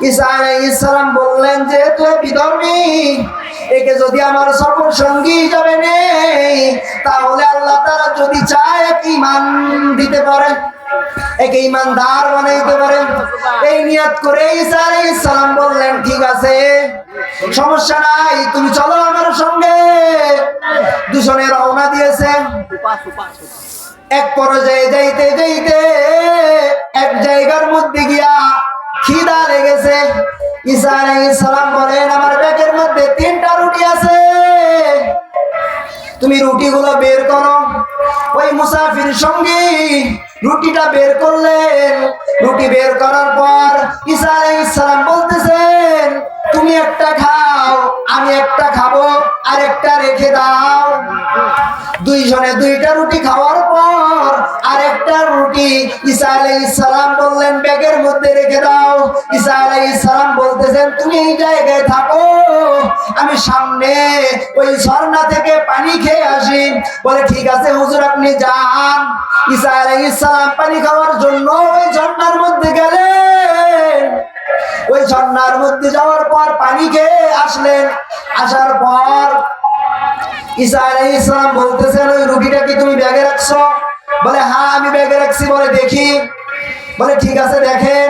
ঈসা আলাইহিস সালাম বললেন যে তুই বিধর্মী, একে যদি আমার সফর সঙ্গী হিসাবে নেই তাহলে আল্লাহ তাআলা যদি চায় এক ঈমান দিতে পারে, একে ঈমানদার বানাইতে পারে। এই নিয়ত করে ঈসা আলাইহিস সালাম বললেন ঠিক আছে, সমস্যা নাই, তুমি চলো আমার সঙ্গে। দুজনে রওনা দিয়েছে। এক পর্যায়ে যাইতে যাইতে এক জায়গার মধ্যে গিয়া খিদা লেগেছে। ঈসা আলাইহিস সালাম বলেন আমার ব্যাগের মধ্যে 3টা রুটি আছে, তুমি রুটিগুলো বের করো। ওই মুসাফির সঙ্গী রুটিটা বের করলেন। রুটি বের করার পর ঈসা আলাইহিস সালাম বলতেছেন তুমি একটা খাও, আমি একটা খাবো, আর একটা রেখে দাও। দুইজনে 2টা রুটি খাওয়ার পর আরেকটা রুটি ঈসা আলাইহিস সালাম বললেন ব্যাগের মধ্যে রেখে দাও। ঈসা আলাইহিস সালাম বলতেছেন তুমি এই জায়গায় থাকো, আমি সামনে ওই ঝর্ণা থেকে পানি খেয়ে আসি। বলে ঠিক আছে হুজুর আপনি যান। ঈসা আলাইহিস সালাম পানি খাওয়ার জন্য ওই ঝর্ণার মধ্যে গেলেন। ওই ঝর্ণার মধ্যে যাওয়ার পর পানি খেয়ে আসলেন। আসার পর ঈসা আলাইহিস সালাম বলতেছেন ওই রুটিটা কি তুমি ব্যাগে রাখছো? বলে হ্যাঁ আমি ব্যাগে রাখছি। বলে দেখি। বলে ঠিক আছে দেখেন।